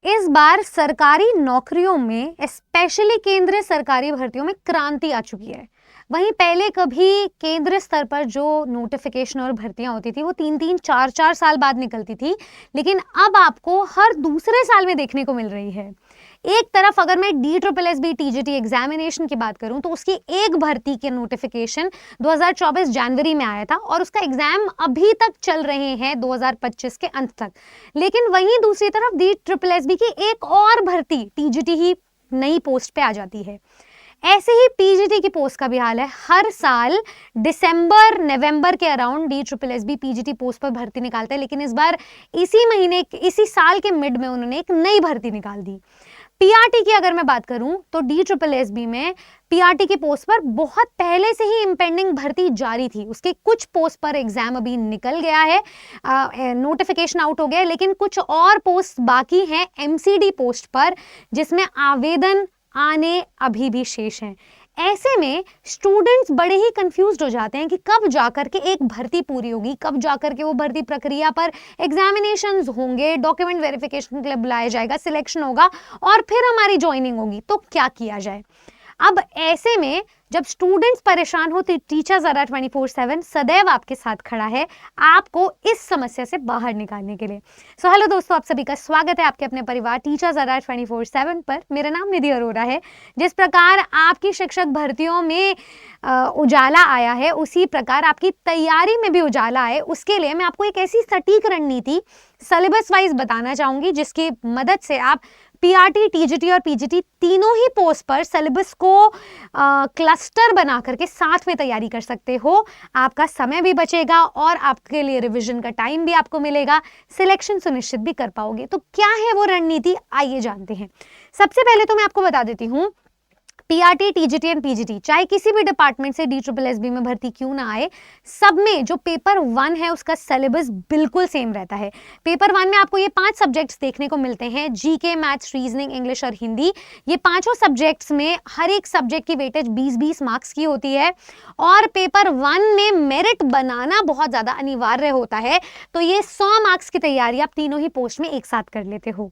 इस बार सरकारी नौकरियों में स्पेशली केंद्रीय सरकारी भर्तियों में क्रांति आ चुकी है। वहीं पहले कभी केंद्र स्तर पर जो नोटिफिकेशन और भर्तियां होती थी वो 3-3 4-4 साल बाद निकलती थी, लेकिन अब आपको हर दूसरे साल में देखने को मिल रही है। एक तरफ अगर मैं DSSB TGT एग्जामिनेशन की बात करूं तो उसकी एक भर्ती के नोटिफिकेशन 2024 जनवरी में आया था और उसका एग्जाम अभी तक चल रहे हैं 2025 के अंत तक। लेकिन वहीं दूसरी तरफ DSSB की एक और भर्ती TGT ही नई पोस्ट पे आ जाती है। ऐसे ही PGT की पोस्ट का भी हाल है। हर साल दिसंबर नवंबर के अराउंड DSSB PGT पोस्ट पर भर्ती निकालता है, लेकिन इस बार इसी साल के मिड में उन्होंने एक नई भर्ती निकाल दी। PRT की अगर मैं बात करूं तो DSSB में PRT की पोस्ट पर बहुत पहले से ही इम्पेंडिंग भर्ती जारी थी। उसके कुछ पोस्ट पर एग्जाम अभी निकल गया है, नोटिफिकेशन आउट हो गया है, लेकिन कुछ और पोस्ट बाकी हैं MCD पोस्ट पर, जिसमें आवेदन आने अभी भी शेष हैं। ऐसे में स्टूडेंट्स बड़े ही कंफ्यूज्ड हो जाते हैं कि कब जाकर के एक भर्ती पूरी होगी, कब जाकर के वो भर्ती प्रक्रिया पर एग्जामिनेशंस होंगे, डॉक्यूमेंट वेरिफिकेशन के लिए बुलाया जाएगा, सिलेक्शन होगा और फिर हमारी ज्वाइनिंग होगी, तो क्या किया जाए। अब ऐसे में जब स्टूडेंट्स परेशान हो तो टीचर्स अड्डा 24/7 सदैव आपके साथ खड़ा है आपको इस समस्या से बाहर निकालने के लिए। सो हेलो दोस्तों, आप सभी का स्वागत है आपके अपने परिवार टीचर्स अड्डा 24/7 पर। मेरा नाम निधि अरोरा है। जिस प्रकार आपकी शिक्षक भर्तियों में उजाला आया है, उसी प्रकार आपकी तैयारी में भी उजाला आए, उसके लिए मैं आपको एक ऐसी सटीक रणनीति सिलेबस वाइज बताना चाहूंगी जिसकी मदद से आप PRT, TGT और PGT तीनों ही पोस्ट पर सिलेबस को क्लस्टर बना करके साथ में तैयारी कर सकते हो। आपका समय भी बचेगा और आपके लिए रिवीजन का टाइम भी आपको मिलेगा, सिलेक्शन सुनिश्चित भी कर पाओगे। तो क्या है वो रणनीति, आइए जानते हैं। सबसे पहले तो मैं आपको बता देती हूँ, PRT, TGT एंड PGT चाहे किसी भी डिपार्टमेंट से DSSB में भर्ती क्यों ना आए, सब में जो पेपर 1 है उसका सिलेबस बिल्कुल सेम रहता है। पेपर 1 में आपको ये 5 सब्जेक्ट्स देखने को मिलते हैं, GK, मैथ्स, रीजनिंग, इंग्लिश और हिंदी। ये पांचों सब्जेक्ट्स में हर एक सब्जेक्ट की वेटेज 20-20 मार्क्स की होती है और पेपर 1 में मेरिट बनाना बहुत ज्यादा अनिवार्य होता है। तो ये 100 मार्क्स की तैयारी आप तीनों ही पोस्ट में एक साथ कर लेते हो।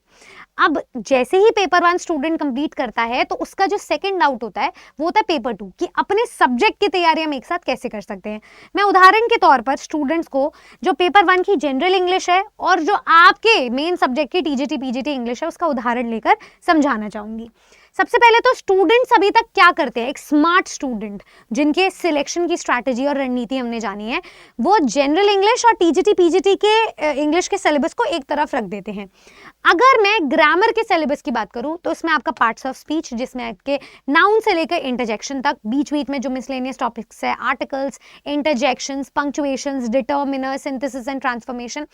अब जैसे ही पेपर 1 स्टूडेंट कंप्लीट करता है तो उसका जो सेकंड डाउट होता है वो होता है पेपर 2 कि अपने सब्जेक्ट की तैयारी हम एक साथ कैसे कर सकते हैं। मैं उदाहरण के तौर पर स्टूडेंट्स को जो पेपर 1 की जनरल इंग्लिश है और जो आपके मेन सब्जेक्ट की TGT PGT इंग्लिश है उसका उदाहरण लेकर समझाना चाहूंगी। सबसे पहले तो स्टूडेंट्स अभी तक क्या करते हैं, एक स्मार्ट स्टूडेंट जिनके सिलेक्शन की स्ट्रैटेजी और रणनीति हमने जानी है, वो जनरल इंग्लिश और TGT PGT के इंग्लिश के सिलेबस को एक तरफ रख देते हैं। अगर मैं ग्रामर के सिलेबस की बात करूं तो इसमें आपका पार्ट्स ऑफ स्पीच, जिसमें आपके नाउन से लेकर इंटरजेक्शन तक, बीच बीच में जो मिसलेनियस टॉपिक्स है, articles, interjections, punctuations, determiner, synthesis and transformation,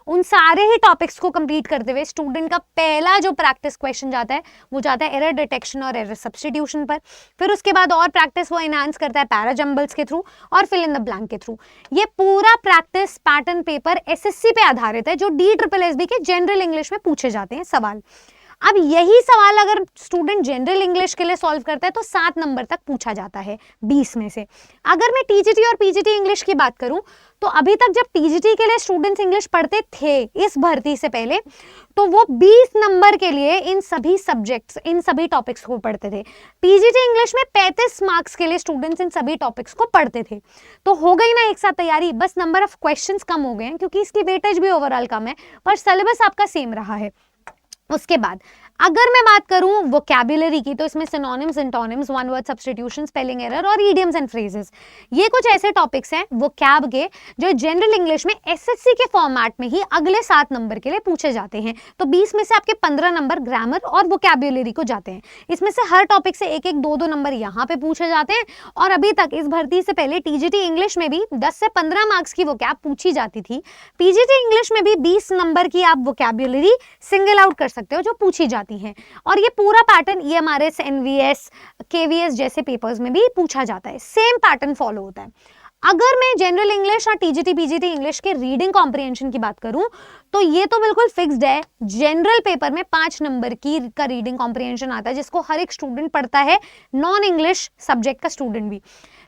उन सारे ही टॉपिक्स को कंप्लीट करते हुए स्टूडेंट का पहला जो प्रैक्टिस क्वेश्चन जाता है वो जाता है एरर डिटेक्शन और एरर सब्स्टिट्यूशन पर। फिर उसके बाद और प्रैक्टिस वो एनहांस करता है पैराजंबल्स के थ्रू और फिल इन द ब्लैंक के थ्रू। ये पूरा प्रैक्टिस पैटर्न पेपर SSC पे आधारित है, जो DSSB के जनरल इंग्लिश में पूछे जाते हैं सवाल। अब यही सवाल अगर स्टूडेंट जनरल इंग्लिश के लिए सॉल्व करता है तो 7 नंबर तक पूछा जाता है 20 में से। अगर मैं TGT और PGT इंग्लिश की बात करूं तो अभी तक जब TGT के लिए स्टूडेंट्स इंग्लिश पढ़ते थे इस भर्ती से पहले, तो वो 20 नंबर के लिए इन सभी सब्जेक्ट्स, इन सभी टॉपिक्स को पढ़ते थे। PGT इंग्लिश में 35 मार्क्स के लिए स्टूडेंट्स इन सभी टॉपिक्स को पढ़ते थे। तो हो गई ना एक साथ तैयारी, बस नंबर ऑफ क्वेश्चंस कम हो गए हैं क्योंकि इसकी वेटेज भी ओवरऑल कम है, पर सिलेबस आपका सेम रहा है। उसके बाद अगर मैं बात करूं वोकैबुलरी की तो इसमें synonyms, antonyms, one word substitution, spelling error और इडियम्स एंड फ्रेजेस, ये कुछ ऐसे टॉपिक्स हैं वोकैब के जो जनरल इंग्लिश में SSC के फॉर्मेट में ही अगले 7 नंबर के लिए पूछे जाते हैं। तो 20 में से आपके 15 नंबर ग्रामर और वोकैबुलरी को जाते हैं। इसमें से हर टॉपिक से 1-1, 2-2 नंबर यहाँ पे पूछे जाते हैं। और अभी तक इस भर्ती से पहले TGT इंग्लिश में भी 10 से 15 मार्क्स की वोकैब पूछी जाती थी। PGT इंग्लिश में भी 20 नंबर की आप वोकैबुलरी सिंगल आउट कर सकते हो जो पूछी जाती है। और ये पूरा पैटर्न EMRS, NVS, KVS जैसे पेपर्स में भी पूछा जाता है, सेम पैटर्न फॉलो होता है। अगर मैं जनरल इंग्लिश और TGT PGT इंग्लिश के रीडिंग कॉम्प्रिहेंशन की बात करूं तो ये तो बिल्कुल फिक्स्ड है। जनरल पेपर में 5 नंबर का रीडिंग कॉम्प्रिहेंशन आता है जिसको हर एक स्टूडेंट पढ़ता है, नॉन इंग्लिश सब्जेक्ट का स्टूडेंट भी।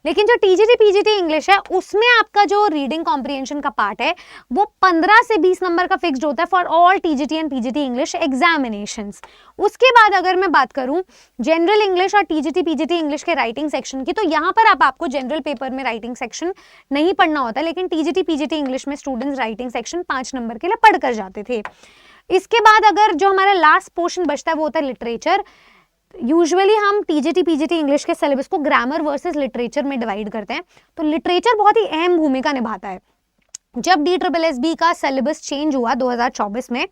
लेकिन जो टीजीटी पीजीटी इंग्लिश है उसमें आपका जो रीडिंग कॉम्प्रिहेंशन का पार्ट है वो 15 से 20 नंबर का फिक्स्ड होता है for all TGT and PGT English examinations. उसके बाद अगर मैं बात करूं जनरल इंग्लिश और टीजीटी पीजीटी इंग्लिश के राइटिंग सेक्शन की, तो यहाँ पर आपको जनरल पेपर में राइटिंग सेक्शन नहीं पढ़ना होता, लेकिन टीजीटी पीजीटी इंग्लिश में स्टूडेंट्स राइटिंग सेक्शन 5 नंबर के लिए पढ़ कर जाते थे। इसके बाद अगर जो हमारा लास्ट पोर्शन बचता है वो होता है लिटरेचर। यूजुअली हम टीजीटी पीजीटी इंग्लिश के सिलेबस को ग्रामर वर्सेस लिटरेचर में डिवाइड करते हैं, तो लिटरेचर बहुत ही अहम भूमिका निभाता है। जब DSSB का सिलेबस चेंज हुआ 2024 में,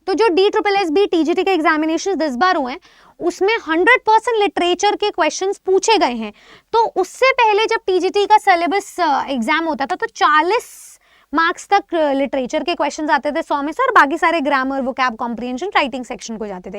तो जो DSSB टीजीटी के एग्जामिनेशन इस बार हुए हैं उसमें 100% लिटरेचर के क्वेश्चंस पूछे गए हैं। तो उससे पहले जब टीजीटी का सिलेबस एग्जाम होता था तो 40 मार्क्स तक लिटरेचर के क्वेश्चंस आते थे 100 में से, और बाकी सारे grammar, vocab, comprehension, writing section को जाते थे।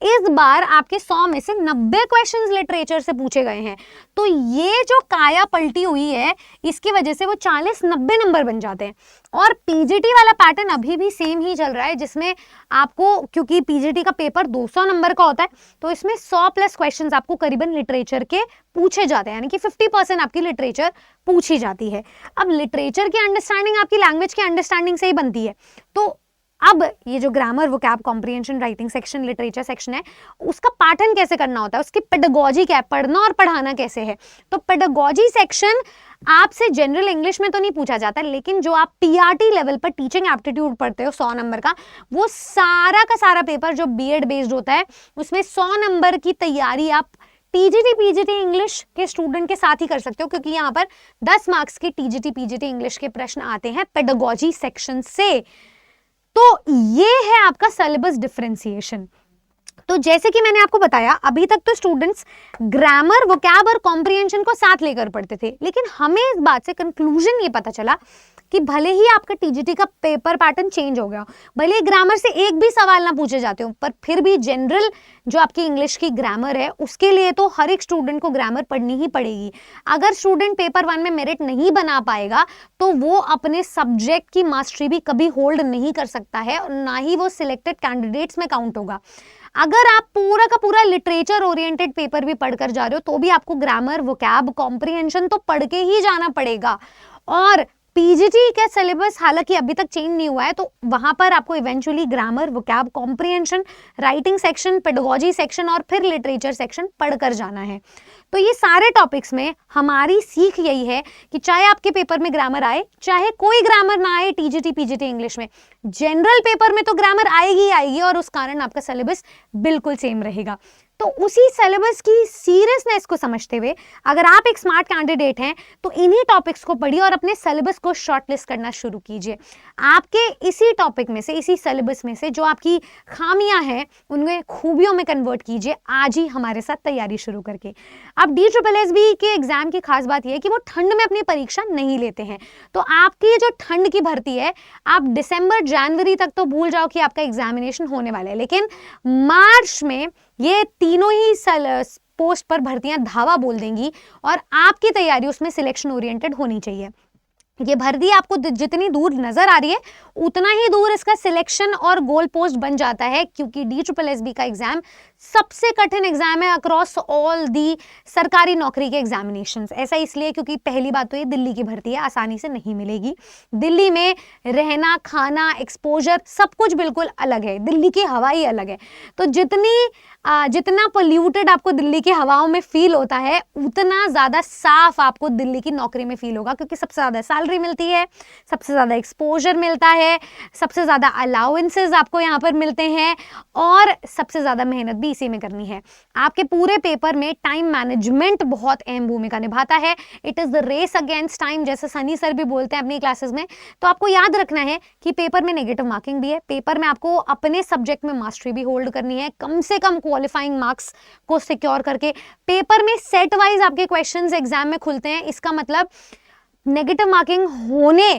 इस बार आपके 100 में से 90 क्वेश्चंस लिटरेचर से पूछे गए हैं। तो ये जो काया पलटी हुई है इसकी वजह से वो 40-90 नंबर बन जाते हैं। और पीजीटी वाला पैटर्न अभी भी सेम ही चल रहा है, जिसमें आपको, क्योंकि पीजीटी का पेपर 200 नंबर का होता है, तो इसमें 100+ क्वेश्चंस आपको करीबन लिटरेचर के पूछे जाते हैं, यानी कि 50% आपकी लिटरेचर पूछी जाती है। अब लिटरेचर की अंडरस्टैंडिंग आपकी लैंग्वेज की अंडरस्टैंडिंग से ही बनती है। तो अब ये जो grammar, vocab, comprehension, writing section, literature section है, उसका पैटर्न कैसे करना होता है, उसकी पेडागोजी क्या है, पढ़ना और पढ़ाना कैसे है। तो पेडागोजी सेक्शन आपसे जनरल इंग्लिश में तो नहीं पूछा जाता, लेकिन जो आप टीआरटी लेवल पर टीचिंग एप्टीट्यूड पढ़ते हो 100 नंबर का, वो सारा का सारा पेपर जो बीएड बेस्ड होता है उसमें 100 नंबर की तैयारी आप टीजीटी पीजीटी इंग्लिश के स्टूडेंट के साथ ही कर सकते हो, क्योंकि यहाँ पर 10 मार्क्स के टीजीटी पीजीटी इंग्लिश के प्रश्न आते हैं पेडागोजी सेक्शन से। तो ये है आपका सिलेबस डिफरेंशिएशन। तो जैसे कि मैंने आपको बताया, अभी तक तो स्टूडेंट्स ग्रामर, वोकैब और कॉम्प्रिहेंशन को साथ लेकर पढ़ते थे, लेकिन हमें इस बात से कंक्लूजन ये पता चला कि भले ही आपका टीजीटी का पेपर पैटर्न चेंज हो गया, भले ही ग्रामर से एक भी सवाल ना पूछे जाते हो, पर फिर भी जनरल जो आपकी इंग्लिश की ग्रामर है उसके लिए तो हर एक स्टूडेंट को ग्रामर पढ़नी ही पड़ेगी। अगर स्टूडेंट पेपर 1 में मेरिट नहीं बना पाएगा तो वो अपने सब्जेक्ट की मास्टरी भी कभी होल्ड नहीं कर सकता है, और ना ही वो सिलेक्टेड कैंडिडेट्स में काउंट होगा। अगर आप पूरा का पूरा लिटरेचर ओरिएंटेड पेपर भी पढ़कर जा रहे हो तो भी आपको ग्रामर, वोकैब, कॉम्प्रिहेंशन तो पढ़ के ही जाना पड़ेगा। और पीजीटी का सिलेबस हालांकि अभी तक चेंज नहीं हुआ है, तो वहां पर आपको eventually grammar, vocab, comprehension, writing section, pedagogy section और फिर लिटरेचर सेक्शन पढ़कर जाना है। तो ये सारे टॉपिक्स में हमारी सीख यही है कि चाहे आपके पेपर में ग्रामर आए, चाहे कोई ग्रामर ना आए टीजीटी पीजीटी इंग्लिश में, जनरल पेपर में तो ग्रामर आएगी ही आएगी, और उस कारण आपका सिलेबस बिल्कुल सेम रहेगा। तो उसी सिलेबस की सीरियसनेस को समझते हुए अगर आप एक स्मार्ट कैंडिडेट हैं तो इन्हीं टॉपिक्स को पढ़िए और अपने सिलेबस को शॉर्टलिस्ट करना शुरू कीजिए। आपके इसी टॉपिक में से, इसी सिलेबस में से जो आपकी खामियां हैं उन्हें खूबियों में कन्वर्ट कीजिए आज ही हमारे साथ तैयारी शुरू करके। अब DSSB के एग्जाम की खास बात यह है कि वो ठंड में अपनी परीक्षा नहीं लेते हैं, तो आपकी जो ठंड की भर्ती है आप दिसंबर जनवरी तक तो भूल जाओ कि आपका एग्जामिनेशन होने वाला है, लेकिन मार्च में ये तीनों ही पोस्ट पर भर्तियां धावा बोल देंगी और आपकी तैयारी उसमें सिलेक्शन ओरिएंटेड होनी चाहिए। ये भर्ती आपको जितनी दूर नजर आ रही है उतना ही दूर इसका सिलेक्शन और गोल पोस्ट बन जाता है, क्योंकि DSSB का एग्जाम सबसे कठिन एग्जाम है अक्रॉस ऑल दी सरकारी नौकरी के एग्जामिनेशंस। ऐसा इसलिए क्योंकि पहली बात तो ये दिल्ली की भर्ती है, आसानी से नहीं मिलेगी। दिल्ली में रहना, खाना, एक्सपोजर सब कुछ बिल्कुल अलग है, दिल्ली की हवा ही अलग है। तो जितना पोल्यूटेड आपको दिल्ली की हवाओं में फील होता है उतना ज़्यादा साफ आपको दिल्ली की नौकरी में फील होगा, क्योंकि सबसे ज़्यादा सैलरी मिलती है, सबसे ज़्यादा एक्सपोजर मिलता है, सबसे ज़्यादा अलाउंसेस आपको यहाँ पर मिलते हैं, और सबसे ज़्यादा मेहनत भी इसी में करनी है। आपके पूरे पेपर में टाइम मैनेजमेंट बहुत अहम भूमिका निभाता है। It is the race against time, जैसे सनी सर भी बोलते हैं अपनी क्लासेस में। तो आपको याद रखना है कि पेपर में नेगेटिव मार्किंग भी है, पेपर में आपको अपने सब्जेक्ट में मास्टरी भी होल्ड करनी है, कम से कम क्वालिफाइंग मार्क्स को सिक्योर करके। पेपर में सेट वाइज आपके क्वेश्चंस एग्जाम में खुलते हैं, इसका मतलब नेगेटिव मार्किंग होने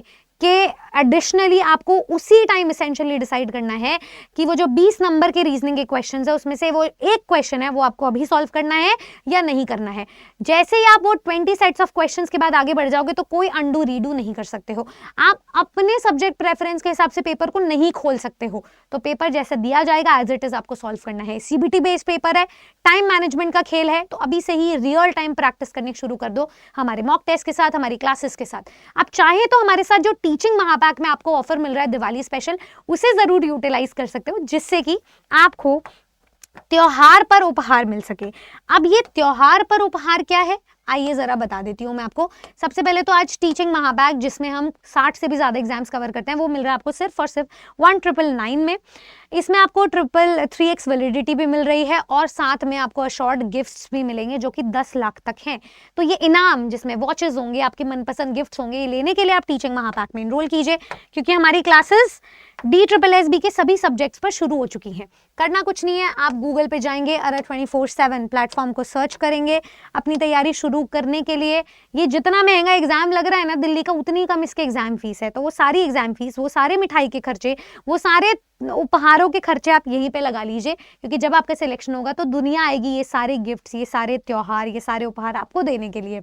कि एडिशनली आपको उसी टाइम एसेंशियली डिसाइड करना है कि वो जो 20 नंबर के रीजनिंग के क्वेश्चंस है उसमें से वो एक क्वेश्चन है वो आपको अभी सॉल्व करना है या नहीं करना है। जैसे ही आप वो 20 सेट्स ऑफ क्वेश्चंस के बाद आगे बढ़ जाओगे तो कोई अंडू रीडू नहीं कर सकते हो। आप अपने सब्जेक्ट प्रेफरेंस के हिसाब से पेपर को नहीं खोल सकते हो। तो पेपर जैसा दिया जाएगा एज इट इज आपको सॉल्व करना है। सीबीटी बेस्ड पेपर है, टाइम मैनेजमेंट का खेल है, तो अभी से ही रियल टाइम प्रैक्टिस करनी शुरू कर दो हमारे मॉक टेस्ट के साथ, हमारी क्लासेस के साथ। आप चाहे तो हमारे साथ जो टीचिंग महापैक में आपको ऑफर मिल रहा है दिवाली स्पेशल, उसे जरूर यूटिलाइज कर सकते हो, जिससे कि आपको त्योहार पर उपहार मिल सके। अब ये त्योहार पर उपहार क्या है, आइए जरा बता देती हूँ मैं आपको। सबसे पहले तो आज टीचिंग महाबैग, जिसमें हम 60 से भी ज्यादा एग्जाम्स कवर करते हैं, वो मिल रहा है आपको सिर्फ और सिर्फ 1999 में। इसमें आपको 3x वैलिडिटी भी मिल रही है और साथ में आपको अशॉर्ड गिफ्ट्स भी मिलेंगे जो कि 10 लाख तक हैं। तो ये इनाम जिसमें वॉचेस होंगे, आपके मनपसंद गिफ्ट्स होंगे, ये लेने के लिए आप टीचिंग महापैक में इनरोल कीजिए, क्योंकि हमारी क्लासेस DSSB के सभी सब्जेक्ट्स पर शुरू हो चुकी हैं। करना कुछ नहीं है, आप गूगल पे जाएंगे, अरा 24/7 प्लेटफॉर्म को सर्च करेंगे अपनी तैयारी शुरू करने के लिए। ये जितना महंगा एग्जाम लग रहा है ना दिल्ली का, उतनी कम इसके एग्जाम फीस है। तो वो सारी एग्जाम फीस, वो सारे मिठाई के खर्चे, वो सारे उपहारों के खर्चे आप यहीं पे लगा लीजिए, क्योंकि जब आपका सिलेक्शन होगा तो दुनिया आएगी ये सारे गिफ्ट्स, ये सारे त्योहार, ये सारे उपहार आपको देने के लिए।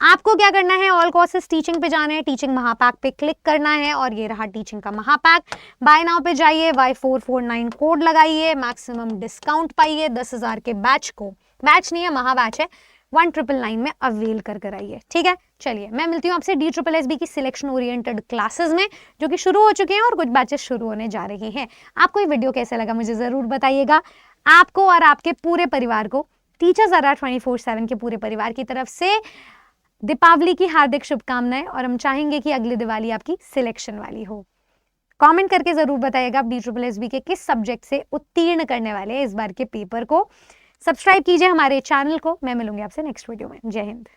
आपको क्या करना है, ऑल कोर्सेज टीचिंग पे जाना है, टीचिंग महापैक पे क्लिक करना है और ये रहा टीचिंग का महापैक। बाय नाउ पे जाइए, Y449 कोड लगाइए, मैक्सिमम डिस्काउंट पाइए, 10,000 के बैच को, बैच नहीं है महाबैच है, 1999 में अवेल कर आइए। ठीक है, चलिए मैं मिलती हूँ आपसे DSSB की सिलेक्शन ओरिएंटेड क्लासेस में, जो कि शुरू हो चुके हैं और कुछ बैचेस शुरू होने जा रहे हैं। आपको ये वीडियो कैसा लगा मुझे जरूर बताइएगा। आपको और आपके पूरे परिवार को टीचर्स अरा 24/7 के पूरे परिवार की तरफ से दीपावली की हार्दिक शुभकामनाएं, और हम चाहेंगे कि अगली दिवाली आपकी सिलेक्शन वाली हो। कमेंट करके जरूर बताइएगा आप DSSB के किस सब्जेक्ट से उत्तीर्ण करने वाले हैं इस बार के पेपर को। सब्सक्राइब कीजिए हमारे चैनल को। मैं मिलूंगी आपसे नेक्स्ट वीडियो में। जय हिंद।